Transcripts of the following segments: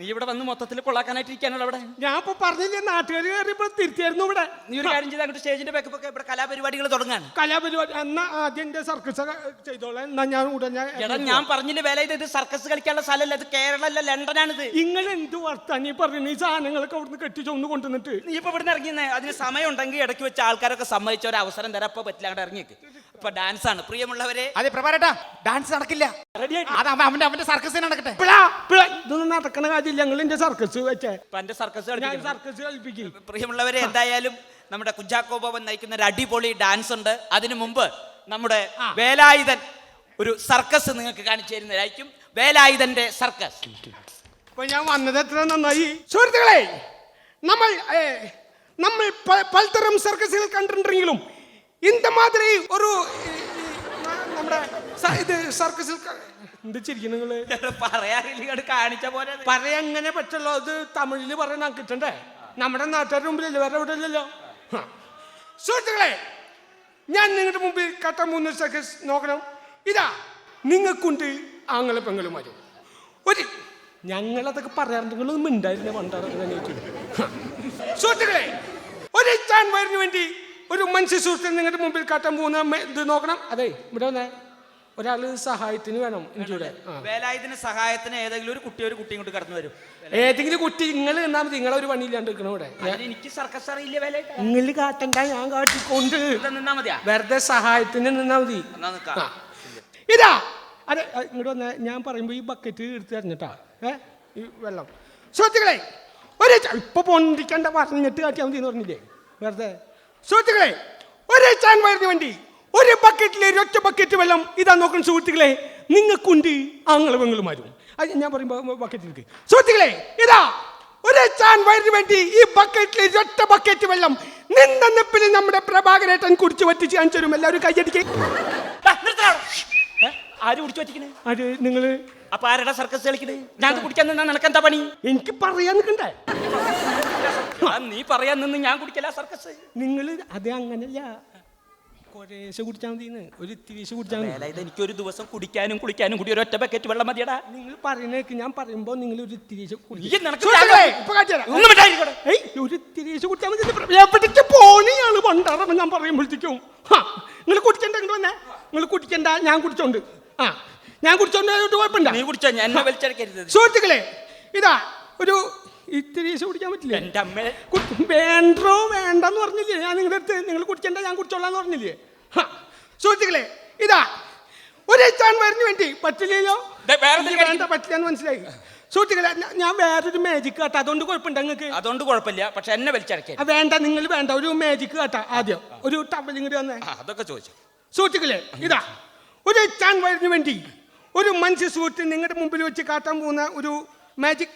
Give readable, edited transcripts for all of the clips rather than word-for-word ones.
നീ ഇവിടെ വന്ന് മൊത്തത്തിൽ കൊള്ളാക്കാനായിട്ടിരിക്കാനുള്ള അവിടെ. ഞാൻ ഇപ്പൊ പറഞ്ഞില്ലേ നാട്ടുകാർ കയറിയപ്പോൾ തിരുത്തിയായിരുന്നു ഇവിടെ. നീ ഒരു കാര്യം ചെയ്ത് അങ്ങോട്ട് സ്റ്റേജിന്റെ ബാക്കൊക്കെ ഇവിടെ കലാപരിപാടികൾ തുടങ്ങാണ്. കലാപരിപാടി എന്നാ ആദ്യം എന്റെ സർക്കസ് ചെയ്തോളാം. എന്നാ ഞാൻ ഉടനെ ഞാൻ പറഞ്ഞില്ല വേല ഇത് സർക്കസ് കളിക്കാനുള്ള സ്ഥലമല്ല, ഇത് കേരളമല്ല, ലണ്ടനാണിത്. നിങ്ങൾ എന്ത് വർത്താനം നീ പറഞ്ഞു? ഈ സാധനങ്ങളൊക്കെ അവിടുന്ന് കെട്ടിച്ചൊന്ന് കൊണ്ടുവന്നിട്ട് നീ ഇപ്പൊ ഇവിടെ ഇറങ്ങിയെന്നേ. അതിന് സമയം ഉണ്ടെങ്കിൽ ഇടയ്ക്ക് വെച്ച് ആൾക്കാരൊക്കെ സമ്മതിച്ച ഒരു അവസരം തരാൻ ഇപ്പൊ പറ്റില്ല. അങ്ങോട്ട് ഇറങ്ങിയേക്ക്. ഇപ്പൊ ഡാൻസ് ആണ് പ്രിയമുള്ളവരെ. അതെ പ്രഭാരേട്ടാ, ഡാൻസ് നടക്കില്ല. അവന്റെ സർക്കസ് നടക്കട്ടെ. ഇതൊന്നും നടക്കണ കാര്യമില്ല. ഞങ്ങൾ എന്റെ സർക്കസ് വെച്ചേ സർക്കസ് സർക്കസ് കളിപ്പിക്കും. പ്രിയമുള്ളവരെ, എന്തായാലും നമ്മുടെ കുഞ്ചാക്കോ ബോബൻ നയിക്കുന്ന ഒരു അടിപൊളി ഡാൻസ് ഉണ്ട്. അതിനു മുമ്പ് നമ്മുടെ വേലായുധൻ ഒരു സർക്കസ് നിങ്ങൾക്ക് കാണിച്ചു തരുന്നതായിരിക്കും. വേലായുധന്റെ സർക്കസ്. ഇപ്പൊ ഞാൻ വന്നത് എത്ര നന്നായി. സുഹൃത്തുക്കളെ, നമ്മൾ പലതരം സർക്കസുകൾ കണ്ടിട്ടുണ്ടെങ്കിലും இந்த மாதிரி ഒരു നമ്മുടെ ഇത് സർക്കസിൽ എന്ത് ചിരിക്കും നിങ്ങള്? പറയാറില്ല, കാണിച്ച പോലെ പറയാങ്ങനെ പറ്റുള്ളൂ. അത് തമിഴില് പറയാൻ കിട്ടണ്ടേ? നമ്മുടെ നാട്ടുകാരുടെ മുമ്പിലല്ലേ, വേറെ എവിടെ ഇല്ലല്ലോ. സുഹൃത്തുക്കളെ, ഞാൻ നിങ്ങളുടെ മുമ്പിൽ കാട്ടാൻ പോകുന്ന സർക്കസ് നോക്കണം. ഇതാ നിങ്ങൾക്കുണ്ട് ആങ്ങളെ പെങ്ങളുമാരും. ഒരു ഞങ്ങളതൊക്കെ പറയാറുണ്ടെങ്കിലും ഉണ്ടായിരുന്ന പണ്ടാറൊക്കെ. സുഹൃത്തുക്കളെ, ഒരു ചാൻ വയറിന് വേണ്ടി ഒരു മനുഷ്യ സുഹൃത്ത് നിങ്ങളുടെ മുമ്പിൽ കാട്ടാൻ പോകുന്ന ഇത് നോക്കണം. അതെ, ഇവിടെ വന്നേ. ഒരാള് സഹായത്തിന് വേണം. എനിക്കിവിടെ വേലായുധന് സഹായത്തിന് ഏതെങ്കിലും ഒരു കുട്ടി ഇങ്ങോട്ട് കടന്നു വരും. ഏതെങ്കിലും കുട്ടി നിങ്ങൾ നിന്നാൽ മതി. നിങ്ങളെ ഒരു പണിയില്ലാണ്ട് നിൽക്കണം ഇവിടെ. എനിക്ക് സർക്കസ് അറിയില്ല. വേലായുധൻ നിങ്ങൾ കാട്ടണ്ട, ഞാൻ കാട്ടിക്കൊണ്ട് നിന്നാ മതിയാ. വെറുതെ സഹായത്തിന് നിന്നാ മതി. ഇതാ അതെ, ഇങ്ങോട്ട് വന്നേ. ഞാൻ പറയുമ്പോ ഈ ബക്കറ്റ് എടുത്ത് തരഞ്ഞിട്ടാ ഈ വെള്ളം. സുഹൃത്തുക്കളെ, ഒരു ഇപ്പൊ പൊന്തിക്കണ്ട, പറഞ്ഞിട്ട് കാട്ടിയാൽ മതി എന്ന് പറഞ്ഞില്ലേ വെറുതെ. സുഹൃത്തുക്കളെ, ഒരേ ചാൻ വയറിന് വേണ്ടി ഒരു ബക്കറ്റിലെ ഒറ്റ ബക്കറ്റ് വെള്ളം. ഇതാ നോക്കണം സുഹൃത്തുക്കളെ, നിങ്ങൾക്കുണ്ട് ആങ്ങളെ പെങ്ങളുമാരും. അത് ഞാൻ പറയുമ്പോ ബക്കറ്റിലേക്ക്. സുഹൃത്തുക്കളെ, ഇതാ ഒരേ ചാൻ വയറിന് വേണ്ടി ഈ ബക്കറ്റിലെ ഒറ്റ ബക്കറ്റ് വെള്ളം നിന്നെപ്പിൽ നമ്മുടെ പ്രഭാകരേട്ടൻ കുടിച്ചു വറ്റിച്ച് കാണിച്ചു തരും. എല്ലാവരും കൈയടിക്കേ. ആര് കുടിച്ചു വറ്റിക്കണേ? അത് നിങ്ങള്. അപ്പൊ ആരുടെ സർക്കസ് കളിക്കണേ? ഞാൻ കുടിക്കാൻ നിന്നാ നിനക്കെന്താ പണി? എനിക്ക് പറയാൻ നിൽക്കണ്ടേ? നീ പറയാൻ നിന്ന് ഞാൻ കുടിക്കല സർക്കസ്. നിങ്ങള് അത് അങ്ങനല്ല, കുറേശ്ശെ കുടിച്ചാൽ മതി. ഒരു ഇത്തിരീശ് കുടിച്ചാൽ മതി. എനിക്കൊരു ദിവസം കുടിക്കാനും കുളിക്കാനും കൂടി ഒരു ഒറ്റ ബക്കറ്റ് വെള്ളം മതിയടാ. നിങ്ങൾ പറയുന്നേക്ക്. ഞാൻ പറയുമ്പോ നിങ്ങൾ ഒരു ഇത്തിരീശ് ഒരു ഇത്തിരീശ് കുടിച്ചാൽ മതി. എവിടേക്ക് പോണിയാണ് പണ്ടാറ ഞാൻ പറയുമ്പോഴത്തേക്കും. നിങ്ങൾ കുടിക്കണ്ട, ഇങ്ങോട്ട് വന്നേ. നിങ്ങൾ കുടിക്കണ്ട, ഞാൻ കുടിച്ചോണ്ട്. ഞാൻ കുടിച്ചോണ്ട് കുഴപ്പമില്ല. നീ കുടിച്ചോ, ഞാൻ വലിച്ചടക്കരുത്. സുഹൃത്തുക്കളെ, ഇതാ ഒരു ഇത്തിരീശ് കുടിക്കാൻ പറ്റില്ല. എന്റെ അമ്മ വേണ്ടോ വേണ്ടെന്ന് പറഞ്ഞില്ലേ ഞാൻ നിങ്ങളുടെ അടുത്ത്? നിങ്ങൾ കുടിക്കണ്ട, ഞാൻ കുടിച്ചോളാന്ന് പറഞ്ഞില്ലേ? സുഹൃത്തുക്കളെ, ഇതാ ഒരേ ചാൻ വയറിന് വേണ്ടി പറ്റില്ലല്ലോ. വേണ്ട, പറ്റില്ലെന്ന് മനസ്സിലായി. സുഹൃത്തുക്കളെ, ഞാൻ വേറൊരു മാജിക് കാട്ടാ. അതുകൊണ്ട് കുഴപ്പമുണ്ട് നിങ്ങൾക്ക്? അതുകൊണ്ട് കുഴപ്പമില്ല, പക്ഷെ എന്നെ വലിച്ചടക്കേ. വേണ്ട, നിങ്ങൾ വേണ്ട. ഒരു മാജിക് കാട്ടാ. ആദ്യം ഒരു ടവൽ ഇങ്ങോട്ട് വന്നേ. അതൊക്കെ ചോദിച്ചു. സുഹൃത്തുക്കളെ, ഇതാ ഒരു ചാൻ വയറിന് വേണ്ടി ഒരു മനുഷ്യ സുഹൃത്ത് നിങ്ങളുടെ മുമ്പിൽ വെച്ച് കാട്ടാൻ പോകുന്ന ഒരു മാജിക്.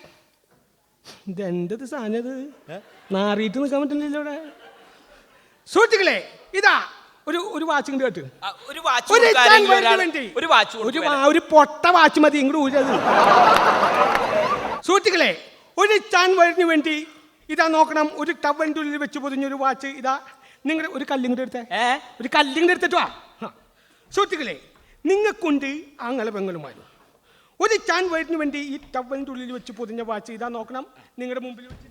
ഇതെന്തത് സാധനം? ഇത് നാറിയിട്ട് നിൽക്കാൻ പറ്റുന്നില്ല ഇവിടെ. സുഹൃത്തുക്കളെ, ഇതാ ഒരു വാച്ച് ഇങ്ങോട്ട് കേട്ട്. ഒരു പൊട്ട വാച്ച് മതി ഇങ്ങോട്ട് ഊരത്. സുഹൃത്തുക്കളെ, ഒരു ചാൻ വയറിന് വേണ്ടി ഇതാ നോക്കണം. ഒരു ടവലിൻ്റെ ഉള്ളിൽ വെച്ച് പൊതിഞ്ഞൊരു വാച്ച്. ഇതാ നിങ്ങളുടെ ഒരു കല്ലിങ്ങോട്ട് എടുത്തേ. ഒരു കല്ലിങ്ങോട്ട് എടുത്തിട്ട് വാ. സുഹൃത്തുക്കളെ, നിങ്ങൾക്കുണ്ട് ആങ്ങളെ പെങ്ങളുമാരും. ഒരു ചാൻ വയറിന് വേണ്ടി ഈ ടവലിൻ്റെ ഉള്ളിൽ വെച്ച് പൊതിഞ്ഞ വാച്ച്. ഇതാ നോക്കണം നിങ്ങളുടെ മുമ്പിൽ വെച്ച്.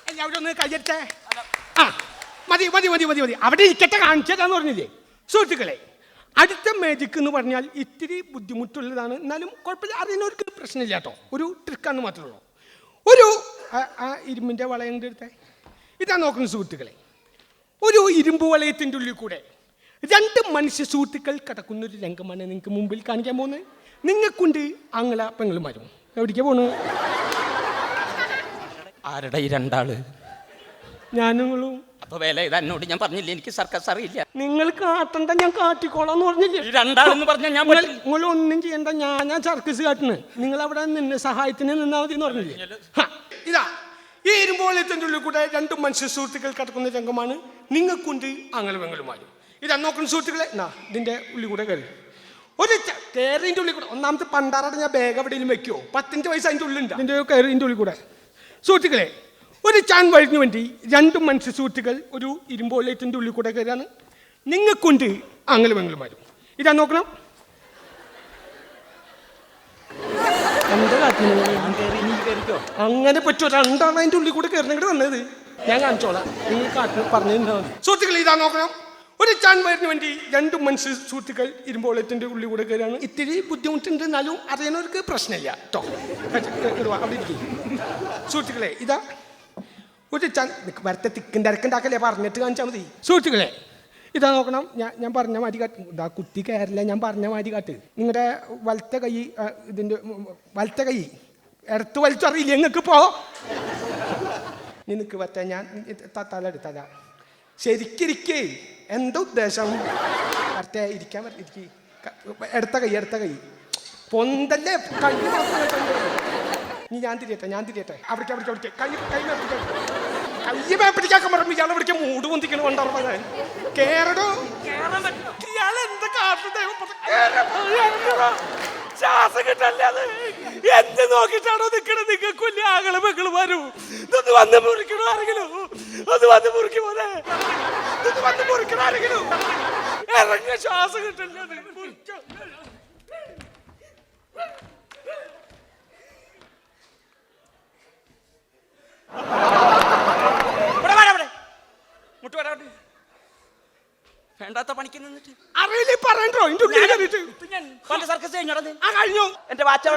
എല്ലാവരും ഒന്ന് കയ്യറ്റേ. മതി മതി മതി മതി മതി അവിടെ ഇരിക്കട്ടെ, കാണിച്ചതാന്ന് പറഞ്ഞില്ലേ? സുഹൃത്തുക്കളെ, അടുത്ത മാജിക് എന്ന് പറഞ്ഞാൽ ഇത്തിരി ബുദ്ധിമുട്ടുള്ളതാണ്. എന്നാലും കുഴപ്പമില്ല, അറിയുന്നവർക്ക് പ്രശ്നമില്ല കേട്ടോ. ഒരു ട്രിക്കാന്ന് മാത്രമേ ഉള്ളൂ. ഒരു ഇരുമ്പിൻ്റെ വളയം എടുത്തേ. ഇതാ നോക്കുന്നു സുഹൃത്തുക്കളെ, ഒരു ഇരുമ്പ് വളയത്തിൻ്റെ ഉള്ളിൽ കൂടെ രണ്ട് മനുഷ്യ സുഹൃത്തുക്കൾ കിടക്കുന്നൊരു രംഗമാണ് നിങ്ങൾക്ക് മുമ്പിൽ കാണിക്കാൻ പോകുന്നത്. നിങ്ങൾക്കുണ്ട് ആങ്ങള പെങ്ങളുമാരും. എവിടേക്കാ പോണ്? ആരുടെ ഈ രണ്ടാള്? ഞാനും. അപ്പൊ വേല ഇത് എന്നോട് ഞാൻ പറഞ്ഞില്ലേ എനിക്ക് സർക്കസ് അറിയില്ല. നിങ്ങൾ കാട്ടണ്ട, ഞാൻ കാട്ടിക്കോളാന്ന് പറഞ്ഞില്ലേ? രണ്ടാളെന്ന് പറഞ്ഞാൽ ഞാൻ നിങ്ങൾ ഒന്നും ചെയ്യണ്ട, ഞാൻ സർക്കസ് കാട്ടുന്നു. നിങ്ങൾ അവിടെ നിന്ന് സഹായത്തിന് നിന്നാ മതി എന്ന് പറഞ്ഞില്ലേ? ഇതാ ഈ ഇരുമ്പോളയത്തിൻ്റെ ഉള്ളിൽ കൂടെ രണ്ട് മനുഷ്യ സുഹൃത്തുക്കൾ കിടക്കുന്ന രംഗമാണ്. നിങ്ങൾക്കുണ്ട് ആങ്ങളെ പെങ്ങളുമാരും. ഇതാ നോക്കുന്ന സുഹൃത്തുക്കളെ, ഇതിന്റെ ഉള്ളിൽ കൂടെ കയറി ഒരു കയറിൻ്റെ ഉള്ളിൽ കൂടെ. ഒന്നാമത്തെ പണ്ടാറട ഞാൻ ബാഗ് എവിടെയും വെക്കുമോ? 10 വയസ്സ് അതിൻ്റെ ഉള്ളിലുണ്ട്. ഇതിൻ്റെ കയറിൻ്റെ ഉള്ളിൽ കൂടെ സുഹൃത്തുക്കളെ ഒരു ചാൻ വഴിന് വേണ്ടി രണ്ട് മനുഷ്യ സുഹൃത്തുക്കൾ ഒരു ഇരുമ്പോളയത്തിൻ്റെ ഉള്ളിൽ കൂടെ കയറാണ്. നിങ്ങൾക്കുണ്ട് ആങ്ങളെ പെങ്ങളുമാരും. ഇതാ നോക്കണം. എന്താ കാട്ടുന്നത്? അങ്ങനെ പറ്റുമോ? രണ്ടാണ് അതിൻ്റെ ഉള്ളിൽ കൂടെ കയറിനെങ്കിൽ വന്നത്. ഞാൻ കാണിച്ചോളാം, നിങ്ങൾ കാട്ടിന് പറഞ്ഞു തന്നാൽ മതി. സുഹൃത്തുക്കൾ ഇതാ നോക്കണം, ഒരു ചാൻവയറിന് വേണ്ടി 2 മനുഷ്യ സുഹൃത്തുക്കൾ ഇരുമ്പോളത്തിൻ്റെ ഉള്ളിൽ കൂടെ കയറിയാണ്. ഇത്തിരി ബുദ്ധിമുട്ടുണ്ട്, എന്നാലും അറിയുന്നവർക്ക് പ്രശ്നമില്ല കേട്ടോ. അവിടെ ഇരിക്കും സുഹൃത്തുക്കളെ. ഇതാ ഒരു വരത്തെ തിക്കും തിരക്കുണ്ടാക്കല്ലേ, പറഞ്ഞിട്ട് കാണിച്ചാൽ മതി. സുഹൃത്തുക്കളെ ഇതാ നോക്കണം, ഞാൻ പറഞ്ഞ മാതിരി കാട്ട്. ഇതാ കുത്തി കയറില്ല, ഞാൻ പറഞ്ഞ മാതിരി കാട്ട്. നിങ്ങളുടെ വലത്തെ കൈ, ഇതിൻ്റെ വലത്തെ കൈ ഇടത്ത് വലിച്ചറിയില്ല നിങ്ങൾക്ക് പോ. നിനക്ക് പറ്റാ, ഞാൻ തല എടുത്തല. ശരിക്കിരിക്കേ, എന്താ ഉദ്ദേശം? വരട്ടെ, ഇരിക്കാൻ ഇരിക്കി. എടുത്ത കൈ പൊന്തല്ലേ, കൈ നീ ഞാൻ തിരിയട്ടെ. അവിടേക്ക് കൈ പിടിക്കാൻ പറയുമ്പോൾ ഇയാളെ പിടിക്കാൻ മൂട് പൊന്തിക്കണ കൊണ്ടുവന്നത്. കേറടോ, ഇയാൾ എന്താ കാട്ടുന്നത്? ശ്വാസം കിട്ടല്ലേ അത്? എന്ത് നോക്കിട്ടാണോ നിൽക്കണത്? നിങ്ങൾക്ക് വലിയ ആകള് മക്കള് വരും. ഇതൊന്ന് വന്ന് മുറിക്കണോ ആരെങ്കിലും? ഒന്ന് വന്ന് മുറിക്ക് പോലെ, ഇതൊന്ന് വന്ന് മുറിക്കണോ ആരെങ്കിലും? ഇറങ്ങിയ ശ്വാസം കിട്ടല്ലേ അത്? വേണ്ടാത്ത പണിക്ക് നിന്നിട്ട് അറിയില്ല പറയണ്ടോ? സർക്കസ് കഴിഞ്ഞു. എന്റെ വാച്ച്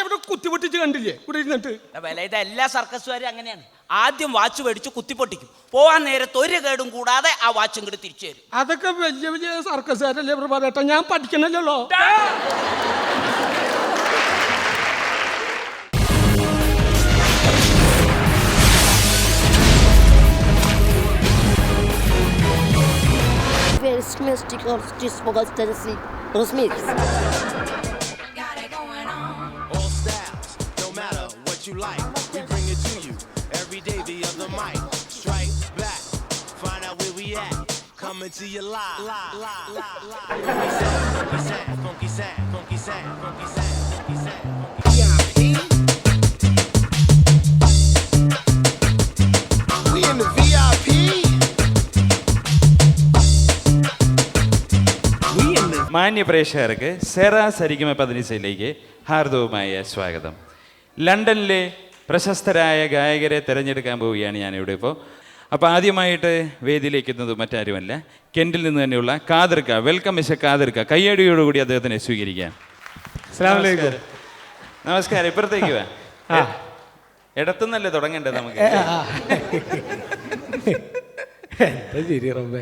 അവിടെ കുത്തിപ്പൊട്ടിച്ച് കണ്ടില്ലേ ഇവിടെ ഇരുന്നിട്ട്? വിലയുടെ എല്ലാ സർക്കസുകാരും അങ്ങനെയാണ്. ആദ്യം വാച്ച് മേടിച്ച് കുത്തിപ്പൊട്ടിക്കും. പോവാൻ നേരത്ത് ഒരു കേടും കൂടാതെ ആ വാച്ച് ഇങ്ങോട്ട് തിരിച്ചു തരും. അതൊക്കെ വലിയ വലിയ സർക്കസുകാരല്ലേ പറയട്ടെ, ഞാൻ പഠിക്കണല്ലോ. Smith All styles, no matter what you like, we bring it to you every day via the mic. Strike back, find out where we at, coming to you live. Funky sound, funky sound, funky sound, funky sound, funky sound. We in the VIP. മാന്യ പ്രേക്ഷകർക്ക് സെറ സരിഗമ പതിനിസയിലേക്ക് ഹാർദവുമായ സ്വാഗതം. ലണ്ടനിലെ പ്രശസ്തരായ ഗായകരെ തിരഞ്ഞെടുക്കാൻ പോവുകയാണ് ഞാനിവിടെ ഇപ്പോൾ. അപ്പോൾ ആദ്യമായിട്ട് വേദിയിലേക്ക് എത്തുന്നത് മറ്റാരുമല്ല, കെൻറ്റിൽ നിന്ന് തന്നെയുള്ള കാതിർക്ക. Welcome mister കാതിർക്ക. കയ്യടിയോടുകൂടി അദ്ദേഹത്തിനെ സ്വീകരിക്കാം. നമസ്കാരം. ഇപ്പുറത്തേക്ക് വാ. ഇടത്തുനിന്നല്ലേ തുടങ്ങേണ്ടത് നമുക്ക്?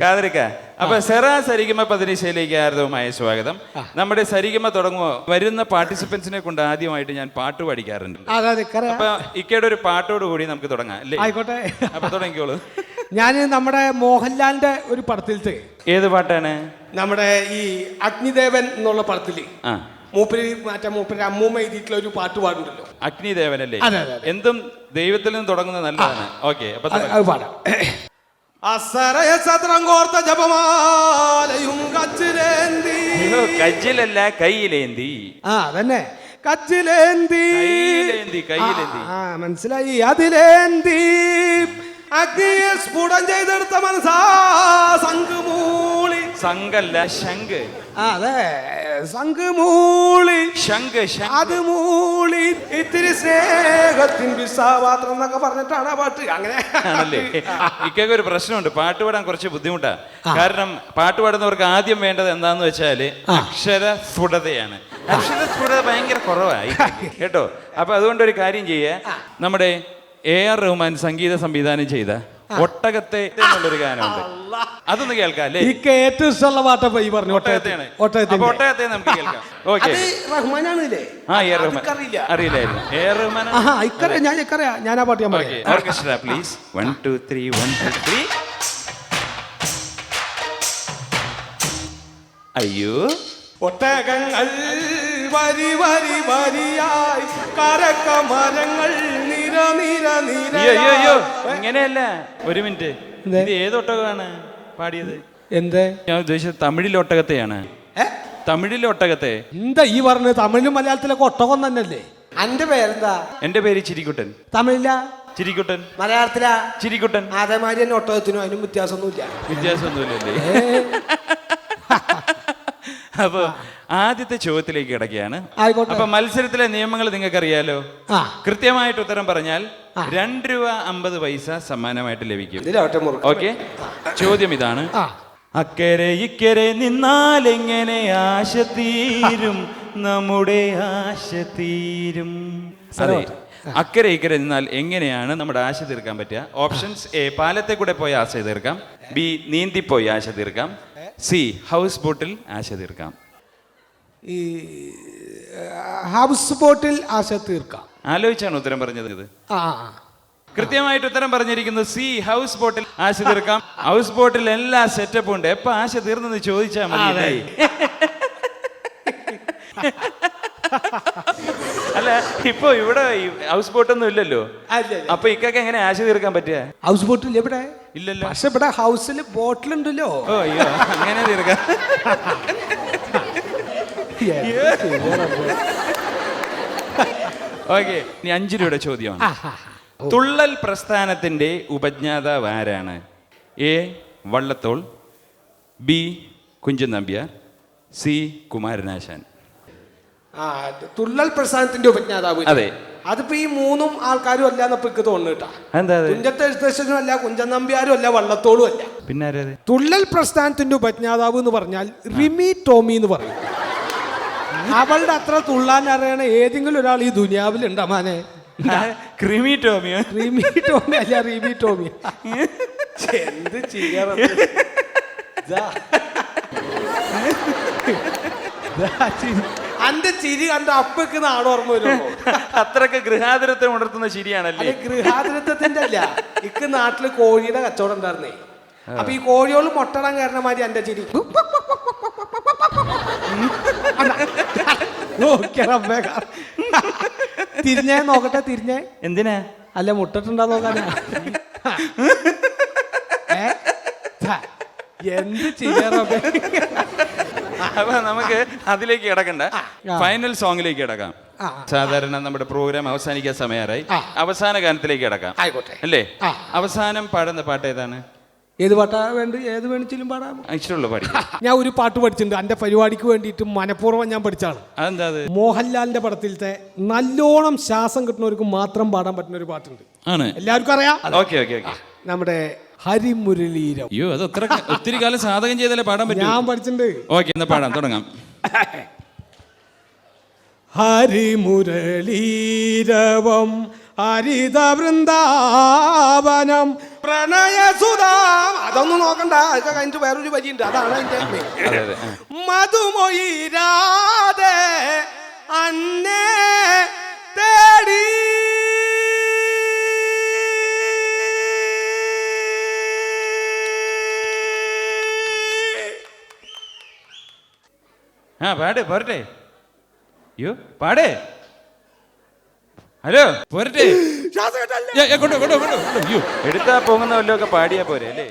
കാതിരിക്ക. അപ്പൊ സെറ സരിഗമ പതിനിസയിലേക്ക് ആർദ്രവുമായ സ്വാഗതം. നമ്മുടെ സരിഗമ തുടങ്ങുമോ? വരുന്ന പാർട്ടിസിപ്പൻസിനെ കൊണ്ട് ആദ്യമായിട്ട് ഞാൻ പാട്ട് പഠിക്കാറുണ്ട്. അപ്പൊ ഇക്കയുടെ ഒരു പാട്ടോട് കൂടി നമുക്ക് തുടങ്ങാം അല്ലേ? ആയിക്കോട്ടെ. അപ്പൊ തുടങ്ങിക്കോളൂ. ഞാൻ നമ്മുടെ മോഹൻലാലിന്റെ ഒരു പടത്തിലത്തെ. ഏത് പാട്ടാണ്? നമ്മുടെ ഈ അഗ്നിദേവൻ എന്നുള്ള പടത്തില് മൂപ്പര് അമ്മൂമ്മ എഴുതിയിട്ടുള്ള ഒരു പാട്ട് പാടുണ്ടല്ലോ, അഗ്നിദേവനല്ലേ? എന്തും ദൈവത്തിൽ നിന്ന് തുടങ്ങുന്നത് നല്ലതാണ്. ഓക്കെ, അപ്പൊ പാടാം. അസറയസത്രങ്കോർത്ത ജപമാലയും കച്ചിലേന്തി. കജ്ജിലല്ല, കയ്യിലേന്തി. അതന്നെ, കച്ചിലേന്തി. മനസ്സിലായി. അതിലേന്തി അഗ്നിയെ സ്ഫുടം ചെയ്തെടുത്ത മനസ്സാ സംഘമൂളി. സംഘല്ല, ശംഖ്. അതെ, സംഘമൂളി. ശംഖ്. അത് മൂളി ഇത്തിരി സ്നേഹത്തിൻ വിസാപാത്രം എന്നൊക്കെ പറഞ്ഞിട്ടാണ് ആ പാട്ട്. അങ്ങനെ ആണല്ലേ? ഇക്കൊക്കെ ഒരു പ്രശ്നമുണ്ട്, പാട്ട് പാടാൻ കുറച്ച് ബുദ്ധിമുട്ടാ. കാരണം പാട്ട് പാടുന്നവർക്ക് ആദ്യം വേണ്ടത് എന്താന്ന് വെച്ചാല് അക്ഷര സ്ഫുടതയാണ്. അക്ഷര സ്ഫുടത ഭയങ്കര കുറവായി കേട്ടോ. അപ്പൊ അതുകൊണ്ട് ഒരു കാര്യം ചെയ്യേ, നമ്മുടെ AR റഹ്മാൻ സംഗീത സംവിധാനം ചെയ്ത ഒട്ടകത്തെ എന്നുള്ളൊരു ഗാനമുണ്ട്, അതൊന്ന് കേൾക്കാം അല്ലേ? ഏറ്റവും ഇഷ്ടമുള്ള പാട്ടപ്പ ഈ പറഞ്ഞു. ഒട്ടകത്തെയാണ്. ഒട്ടകത്തെ നമുക്ക് കേൾക്കാം. ഓക്കെ. റഹ്മാനാണല്ലേ? അറിയില്ലായിരുന്നു. AR റഹ്മാൻ. ഞാൻ ആ പാട്ട് ഞാൻ പറയാം. Orchestra please. 1 2 3 1 2 3. അയ്യോ, ഒട്ടകങ്ങൾ വരി വരി വരിയായി കരക്ക മരങ്ങൾ നിര നിര നിര. അയ്യോ, ഇങ്ങനെയല്ല. ഒരു മിനിറ്റ്, ഇത് ഏത് ഒട്ടകമാണ് പാടിയത്? എന്തേ? ഞാൻ ഉദ്ദേശിച്ചത് തമിഴിലെ ഒട്ടകത്തെയാണ്. തമിഴിലെ ഒട്ടകത്തെ. എന്താ ഈ പറഞ്ഞത്? തമിഴിലും മലയാളത്തിലൊക്കെ ഒട്ടകം തന്നെയല്ലേ? എന്റെ പേരെന്താ? എന്റെ പേര് ചിരിക്കുട്ടൻ. തമിഴില ചിരിക്കുട്ടൻ, മലയാളത്തിലാ ചിരിക്കുട്ടൻ. അതേമാതിരി തന്നെ ഒട്ടകത്തിനും അതിനും വ്യത്യാസമൊന്നുമില്ല. വ്യത്യാസമൊന്നുമില്ലല്ലേ? അപ്പൊ ആദ്യത്തെ ചോദ്യത്തിലേക്ക് കിടക്കുകയാണ്. ആയിക്കോട്ടെ. അപ്പൊ മത്സരത്തിലെ നിയമങ്ങൾ നിങ്ങൾക്ക് അറിയാലോ. ആ. കൃത്യമായിട്ട് ഉത്തരം പറഞ്ഞാൽ ₹2.50 സമ്മാനമായിട്ട് ലഭിക്കും. ഓക്കെ, ചോദ്യം ഇതാണ്. അക്കരെ ഇക്കരെ നിന്നാൽ എങ്ങനെ ആശ തീരും, നമ്മുടെ ആശ തീരും. അതെ, അക്കരെ ഇക്കരെ നിന്നാൽ എങ്ങനെയാണ് നമ്മുടെ ആശ തീർക്കാൻ പറ്റുക? ഓപ്ഷൻസ്: എ, പാലത്തെ കൂടെ പോയി ആശ തീർക്കാം. ബി, നീന്തിപ്പോയി ആശ തീർക്കാം. സി, ഹൗസ് ബോട്ടിൽ ആശ തീർക്കാം. ഈ ഹൗസ് ബോട്ടിൽ ആശ തീർക്കാം. ആലോചിച്ചാണ് ഉത്തരം പറഞ്ഞത്. ഇത് ആ കൃത്യമായിട്ട് ഉത്തരം പറഞ്ഞിരിക്കുന്നത് സി, ഹൗസ് ബോട്ടിൽ ആശ തീർക്കാം. ഹൗസ് ബോട്ടിൽ എല്ലാ സെറ്റപ്പും ഉണ്ട്. എപ്പോ ആശ തീർന്നെന്ന് ചോദിച്ചാൽ മതി. അല്ല, ഇപ്പൊ ഇവിടെ ഹൗസ് ബോട്ടൊന്നും ഇല്ലല്ലോ. അപ്പൊ ഇക്കൊക്കെ എങ്ങനെ ആശ തീർക്കാൻ പറ്റുക? ഹൗസ് ബോട്ടിൽ എവിടെ? ഇല്ലല്ലോ. പക്ഷെ ഇവിടെ ഹൗസിൽ ബോട്ടിലുണ്ടല്ലോ. ഓ അയ്യോ, അങ്ങനെ തീർക്കാം. ഓക്കെ, ഇനി 5 രൂപയുടെ ചോദ്യമാണ്. തുള്ളൽ പ്രസ്ഥാനത്തിന്റെ ഉപജ്ഞാതാവ് ആരാണ്? A, Vallathol. B, Kunchan Nambiar. C, Kumaranasan. തുള്ളൽ പ്രസ്ഥാനത്തിന്റെ ഉപജ്ഞാതാവ്. അതെ. അതിപ്പോ ഈ 3 ആൾക്കാരും അല്ല എന്നപ്പോ എനിക്ക് തോന്നുന്നു കേട്ടാ. എന്താ? തുഞ്ചത്തെ എഴുത്തച്ഛനും അല്ല, കുഞ്ചൻ നമ്പ്യാരും അല്ല, വള്ളത്തോളും അല്ല. പിന്നെ ആരാ? തുള്ളൽ പ്രസ്ഥാനത്തിന്റെ ഉപജ്ഞാതാവ് എന്ന് പറഞ്ഞാൽ റിമി ടോമി എന്ന് പറയും. അവളുടെ അത്ര തുള്ളാൻ അറിയണ ഏതെങ്കിലും ഒരാൾ ഈ ദുനിയാവിൽ ഉണ്ടാമാനെ? ക്രിമി ടോമിയോ? റിമി ടോമി അല്ല, റിമി ടോമി. എന്ത് ചെയ്യാറ്? അന്റെ ചിരി കണ്ട അപ്പക്ക് നാട് ഓർമ്മ വരുമോ? അത്രക്ക് ഗൃഹാതുരത്തെ ഉണർത്തുന്ന ശരിയാണല്ലേ? ഗൃഹാതുരത്വത്തിന്റെ അല്ല, ഇക്ക് നാട്ടില് കോഴിയുടെ കച്ചവടം ഉണ്ടായിരുന്നേ. അപ്പൊ ഈ കോഴിയോള് മുട്ടടാൻ കാരണം മാതിരി എന്റെ ചിരി. തിരിഞ്ഞേ നോക്കട്ടെ, തിരിഞ്ഞേ. എന്തിനാ? അല്ല, മുട്ടിട്ടുണ്ടോ നോക്കാനാ. എന്ത് ചെയ്യാറ? അപ്പൊ നമുക്ക് അതിലേക്ക് കിടക്കണ്ട, ഫൈനൽ സോങ്ങിലേക്ക് കിടക്കാം. സാധാരണ നമ്മുടെ പ്രോഗ്രാം അവസാനിക്കാൻ സമയമായി. അവസാന ഗാനത്തിലേക്ക് കിടക്കാം. ആയിക്കോട്ടെ അല്ലേ? അവസാനം പാടുന്ന പാട്ട് ഏതാണ്? ഏത് പാട്ടാ വേണ്ട? ഏത് വേണിച്ചിലും പാടാം. ഇഷ്ടമുള്ള പാടി. ഞാൻ ഒരു പാട്ട് പഠിച്ചിട്ടുണ്ട് എന്റെ പരിപാടിക്ക് വേണ്ടിയിട്ട്, മനഃപൂർവ്വം ഞാൻ പഠിച്ചാണ്. അതെന്താ? മോഹൻലാലിന്റെ പടത്തിലത്തെ നല്ലോണം ശ്വാസം കിട്ടുന്നവർക്ക് മാത്രം പാടാൻ പറ്റുന്ന ഒരു പാട്ടുണ്ട്. ആണ്, എല്ലാവർക്കും അറിയാം. Okay okay okay. നമ്മുടെ ഹരിമുരളീരം. അയ്യോ, അത് ഒത്തിരി കാലം സാധകം ചെയ്താലേ പാടാൻ പറ്റും. ഞാൻ പഠിച്ചിട്ടുണ്ട്. ഓക്കെ, എന്നാ പാടാം, തുടങ്ങാം. ഹരിമുരളീരവം ഹരിത വൃന്ദാവനം പ്രണയസുധാം. അതൊന്നും നോക്കണ്ട, അതൊക്കെ കഴിഞ്ഞിട്ട് വേറൊരു വരിയുണ്ട്, അതാണ് അതിന്റെ മധുമൊയിരാതെ അന്നേ തേടി. പാട്, പോരട്ടെ. അയ്യോ, പാടേ. ഹലോ, പോരട്ടെ. എടുത്താ പോകുന്ന വല്ലതൊക്കെ പാടിയാ പോരെ അല്ലേ?